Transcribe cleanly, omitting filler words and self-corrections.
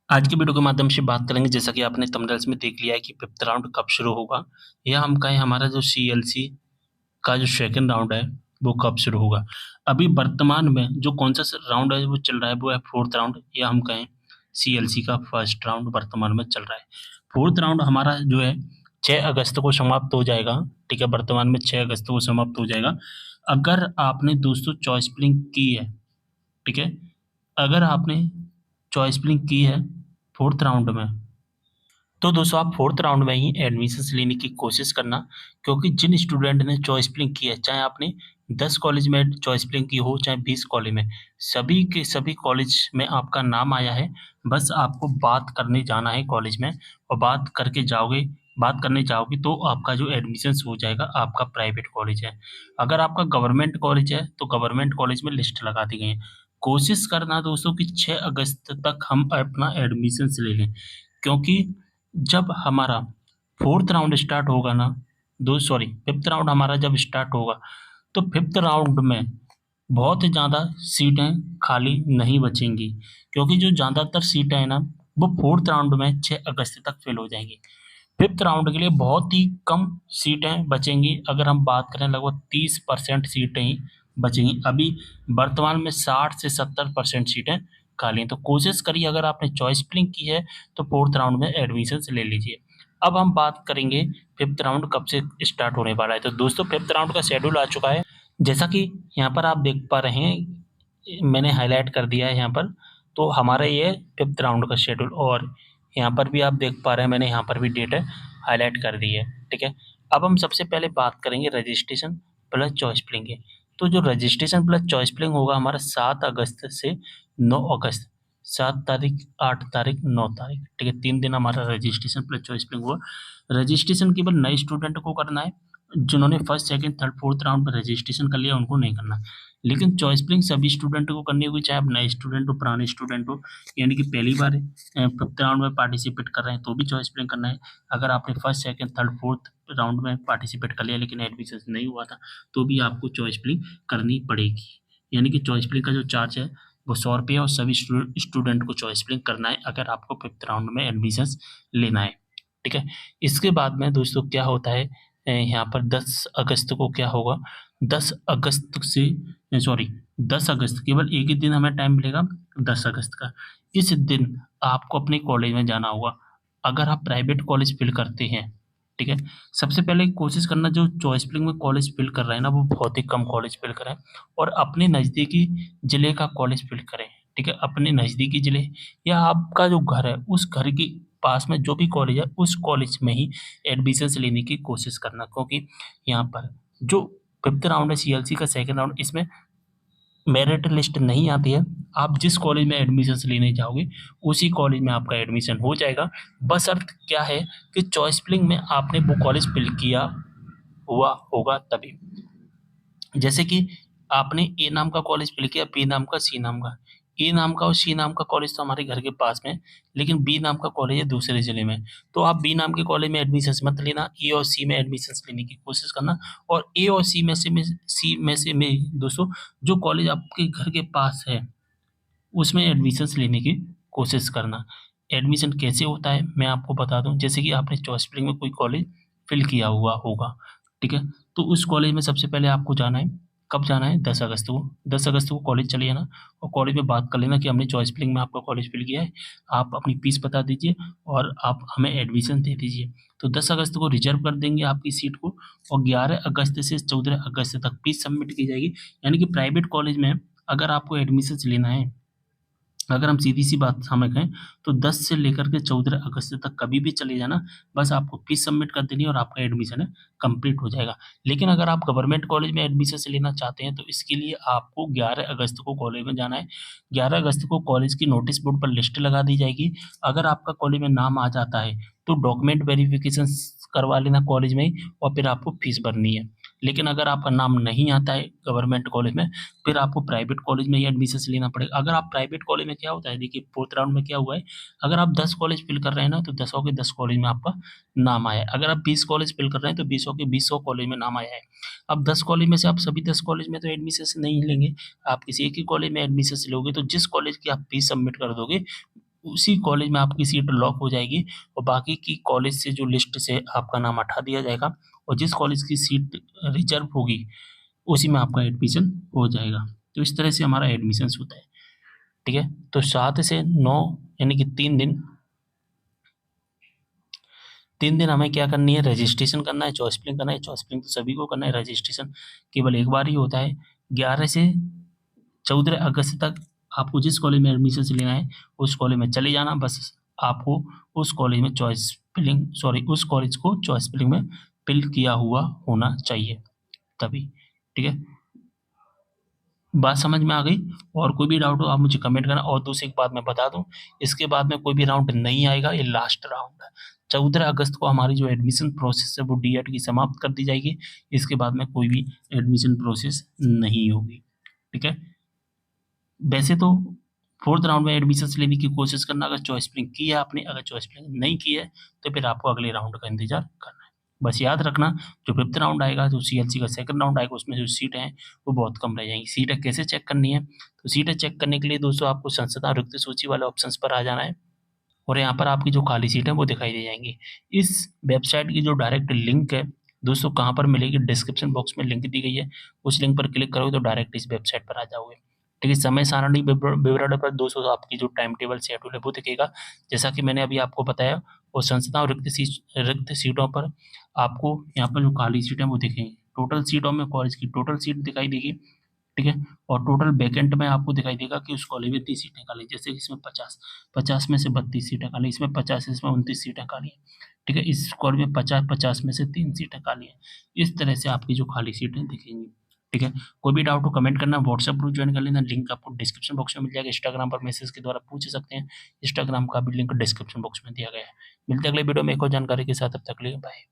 आज की वीडियो के माध्यम से बात करेंगे जैसा कि आपने थंबनेल्स में देख लिया है कि फिफ्थ राउंड कब शुरू होगा या हम कहें हमारा जो सीएलसी का जो सेकंड राउंड है वो कब शुरू होगा। अभी वर्तमान में जो कौन-सा राउंड है वो चल रहा है वो है फोर्थ राउंड या हम कहें सीएलसी का फर्स्ट राउंड वर्तमान में चल रहा है। फोर्थ राउंड हमारा जो है 6 अगस्त को समाप्त हो जाएगा, ठीक है? वर्तमान में 6 अगस्त को समाप्त हो जाएगा। अगर आपने दोस्तों चॉइस फिलिंग की है, ठीक है? अगर आपने चॉइस फिलिंग की है फोर्थ राउंड में, तो दोस्तों आप फोर्थ राउंड में ही एडमिशन्स लेने की कोशिश करना, क्योंकि जिन स्टूडेंट ने चॉइस फिलिंग की है, चाहे आपने 10 कॉलेज में चॉइस फिलिंग की हो, चाहे 20 कॉलेज में, सभी के सभी कॉलेज में आपका नाम आया है। बस आपको बात करने जाना है कॉलेज में और बात करने जाओगे तो आपका जो एडमिशन्स हो जाएगा, आपका प्राइवेट कॉलेज है। अगर आपका गवर्नमेंट कॉलेज है, तो गवर्नमेंट कॉलेज में लिस्ट लगा दी गई है। कोशिश करना दोस्तों कि 6 अगस्त तक हम अपना एडमिशन्स ले लें, क्योंकि जब हमारा फोर्थ राउंड स्टार्ट होगा ना, दो सॉरी फिफ्थ राउंड हमारा जब स्टार्ट होगा, तो फिफ्थ राउंड में बहुत ज़्यादा सीटें खाली नहीं बचेंगी, क्योंकि जो ज़्यादातर सीटें हैं ना, वो फोर्थ राउंड में 6 अगस्त तक फिल हो जाएँगी। फिफ्थ राउंड के लिए बहुत ही कम सीटें बचेंगी, अगर हम बात करें लगभग 30% सीटें ही बचेंगी। अभी वर्तमान में 60 से 70% सीटें खाली हैं, तो कोशिश करिए अगर आपने चॉइस फिलिंग की है, तो फोर्थ राउंड में एडमिशन्स ले लीजिए। अब हम बात करेंगे फिफ्थ राउंड कब से स्टार्ट होने वाला है, तो दोस्तों फिफ्थ राउंड का शेड्यूल आ चुका है। जैसा कि यहाँ पर आप देख पा रहे हैं, मैंने हाइलाइट कर दिया है यहाँ पर, तो हमारा ये फिफ्थ राउंड का शेड्यूल, और यहाँ पर भी आप देख पा रहे हैं मैंने यहाँ पर भी डेट हाइलाइट कर दी है, ठीक है? अब हम सबसे पहले बात करेंगे रजिस्ट्रेशन प्लस चॉइस फिलिंग की। तो जो रजिस्ट्रेशन प्लस चॉइस फिलिंग होगा हमारा 7 अगस्त से 9 अगस्त, 7 तारीख, 8 तारीख, 9 तारीख, ठीक है? 3 दिन हमारा रजिस्ट्रेशन प्लस चॉइस फिलिंग हुआ। रजिस्ट्रेशन केवल नए स्टूडेंट को करना है, जिन्होंने first, second, third, fourth round में रजिस्ट्रेशन कर लिया उनको नहीं करना। लेकिन चॉइस फिलिंग सभी स्टूडेंट को करनी होगी, चाहे आप नए स्टूडेंट हो, पुराने स्टूडेंट हो, यानी कि पहली बार फिफ्थ राउंड में पार्टिसिपेट कर रहे हैं तो भी चॉइस फिलिंग करना है। अगर आपने first, second, third, fourth round में पार्टिसिपेट कर लिया लेकिन एडमिशन नहीं हुआ था, तो भी आपको चॉइस फिलिंग करनी पड़ेगी। यानी कि चॉइस फिलिंग का जो चार्ज है वो 100 रुपये और सभी स्टूडेंट को चॉइस फिलिंग करना है अगर आपको फिफ्थ राउंड में एडमिशन्स लेना है, ठीक है? इसके बाद में दोस्तों क्या होता है, यहाँ पर 10 अगस्त को क्या होगा, 10 अगस्त से सॉरी 10 अगस्त, केवल एक ही दिन हमें टाइम मिलेगा, 10 अगस्त का। इस दिन आपको अपने कॉलेज में जाना होगा। अगर आप प्राइवेट कॉलेज फ़िल करते हैं, ठीक है? सबसे पहले कोशिश करना जो चॉइस फिलिंग में कॉलेज फ़िल कर रहे हैं ना, वो बहुत ही कम कॉलेज फ़िल करें और अपने नज़दीकी ज़िले का कॉलेज फ़िल करें, ठीक है? अपने नज़दीकी ज़िले या आपका जो घर है, उस घर के पास में जो भी कॉलेज है, उस कॉलेज में ही एडमिशन्स लेने की कोशिश करना, क्योंकि यहाँ पर जो फिफ्थ राउंड है सीएलसी का सेकंड राउंड, इसमें मेरिट लिस्ट नहीं आती है। आप जिस कॉलेज में एडमिशन्स लेने जाओगे, उसी कॉलेज में आपका एडमिशन हो जाएगा। बशर्त क्या है कि चॉइस फिलिंग में आपने वो कॉलेज फिल किया हुआ होगा तभी। जैसे कि आपने ए नाम का कॉलेज फिल किया, बी नाम का, सी नाम का। ए नाम का और सी नाम का कॉलेज तो हमारे घर के पास में है, लेकिन बी नाम का कॉलेज है दूसरे ज़िले में। तो आप बी नाम के कॉलेज में एडमिशन्स मत लेना, ए और सी में एडमिशन्स लेने की कोशिश करना, और ए और सी में दोस्तों जो कॉलेज आपके घर के पास है, उसमें एडमिशन्स लेने की कोशिश करना। एडमिशन कैसे होता है मैं आपको बता दूँ, जैसे कि आपने चॉइस फिलिंग में कोई कॉलेज फिल किया हुआ होगा, ठीक है? तो उस कॉलेज में सबसे पहले आपको जाना है, कब जाना है? 10 अगस्त को। 10 अगस्त को कॉलेज चले जाना और कॉलेज में बात कर लेना कि हमने चॉइस फिलिंग में आपका कॉलेज फिल किया है, आप अपनी फीस बता दीजिए और आप हमें एडमिशन दे दीजिए। तो 10 अगस्त को रिज़र्व कर देंगे आपकी सीट को और 11 अगस्त से 14 अगस्त तक फीस सबमिट की जाएगी। यानी कि प्राइवेट कॉलेज में अगर आपको एडमिशन्स लेना है, अगर हम सीधी-सी बात समझें, तो 10 से लेकर के 14 अगस्त तक कभी भी चले जाना, बस आपको फ़ीस सबमिट कर देनी है और आपका एडमिशन है कंप्लीट हो जाएगा। लेकिन अगर आप गवर्नमेंट कॉलेज में एडमिशन्स लेना चाहते हैं, तो इसके लिए आपको 11 अगस्त को कॉलेज में जाना है। 11 अगस्त को कॉलेज की नोटिस बोर्ड पर लिस्ट लगा दी जाएगी। अगर आपका कॉलेज में नाम आ जाता है, तो डॉक्यूमेंट वेरिफ़िकेशन्स करवा लेना कॉलेज में ही और फिर आपको फ़ीस भरनी है। लेकिन अगर आपका नाम नहीं आता है गवर्नमेंट कॉलेज में, फिर आपको प्राइवेट कॉलेज में ही एडमिशन्स लेना पड़ेगा। अगर आप प्राइवेट कॉलेज में क्या होता है देखिए, फोर्थ राउंड में क्या हुआ है, अगर आप 10 कॉलेज फिल कर रहे हैं ना, तो 10 के 10 कॉलेज में आपका नाम आया है। अगर आप 20 कॉलेज फिल कर रहे हैं तो 20 के 20 कॉलेज में नाम आया है। अब 10 कॉलेज में से आप सभी 10 कॉलेज में तो एडमिशन्स नहीं लेंगे, आप किसी एक ही कॉलेज में एडमिशन्स लोगे, तो जिस कॉलेज की आप फीस सबमिट कर दोगे, उसी कॉलेज में आपकी सीट लॉक हो जाएगी और बाकी की कॉलेज से जो लिस्ट से आपका नाम हटा दिया जाएगा और जिस कॉलेज की सीट रिजर्व होगी, उसी में आपका एडमिशन हो जाएगा। तो इस तरह से हमारा एडमिशन्स होता है, ठीक है? तो 7 से 9 यानी कि 3 दिन 3 दिन हमें क्या करनी है, रजिस्ट्रेशन करना है, चॉइस फिलिंग करना है। चॉइस फिलिंग तो सभी को करना है, रजिस्ट्रेशन केवल एक बार ही होता है। 11 से 14 अगस्त तक आपको जिस कॉलेज में एडमिशन लेना है, उस कॉलेज में चले जाना। बस आपको उस कॉलेज में उस कॉलेज को चॉइस फिलिंग में फिल किया हुआ होना चाहिए तभी, ठीक है? बात समझ में आ गई? और कोई भी डाउट हो आप मुझे कमेंट करना। और दूसरी एक बात मैं बता दूं, इसके बाद में कोई भी राउंड नहीं आएगा, ये लास्ट राउंड है। 14 अगस्त को हमारी जो एडमिशन प्रोसेस है वो डीएड की समाप्त कर दी जाएगी। इसके बाद में कोई भी एडमिशन प्रोसेस नहीं होगी, ठीक है? वैसे तो फोर्थ राउंड में एडमिशन लेने की कोशिश करना, अगर चॉइस फिलिंग की है आपने, अगर चॉइस फिलिंग नहीं की है तो फिर आपको अगले राउंड का इंतजार करना है। बस याद रखना, जो फिफ्थ राउंड आएगा, जो सीएलसी का सेकंड राउंड आएगा, उसमें जो सीटें हैं वो बहुत कम रह जाएंगी। सीटें कैसे चेक करनी है? तो सीटें चेक करने के लिए दोस्तों आपको संस्थान रिक्त सूची वाले ऑप्शंस पर आ जाना है और यहाँ पर आपकी जो खाली सीट है वो दिखाई दे जाएंगी। इस वेबसाइट की जो डायरेक्ट लिंक है दोस्तों कहाँ पर मिलेगी, डिस्क्रिप्शन बॉक्स में लिंक दी गई है। उस लिंक पर क्लिक करोगे तो डायरेक्ट इस वेबसाइट पर आ जाओगे, ठीक है? समय सारणी विवरण पर दोस्तों आपकी जो टाइम टेबल शेड्यूल है वो दिखेगा, जैसा कि मैंने अभी आपको बताया। और संस्था और रिक्त सीटों पर आपको यहाँ पर जो खाली सीट है वो दिखेंगी। टोटल सीटों में कॉलेज की टोटल सीट दिखाई देगी, ठीक है? और टोटल वैकेंट में आपको दिखाई देगा कि उस कॉलेज में 30 सीटें खाली, जैसे कि इसमें 50 में से 32 सीटें खाली, इसमें 50 इसमें 29 सीटें खाली हैं, ठीक है? इस कॉलेज में 50 में से 3 सीटें खाली हैं। इस तरह से आपकी जो खाली सीटें दिखेंगी, ठीक है? कोई भी डाउट हो कमेंट करना, व्हाट्सएप ग्रुप ज्वाइन कर लेना, लिंक आपको डिस्क्रिप्शन बॉक्स में मिल जाएगा। इंस्टाग्राम पर मैसेज के द्वारा पूछ सकते हैं, इंस्टाग्राम का भी लिंक डिस्क्रिप्शन बॉक्स में दिया गया है। मिलते हैं अगले वीडियो में एक और जानकारी के साथ, तब तक के लिए बाय।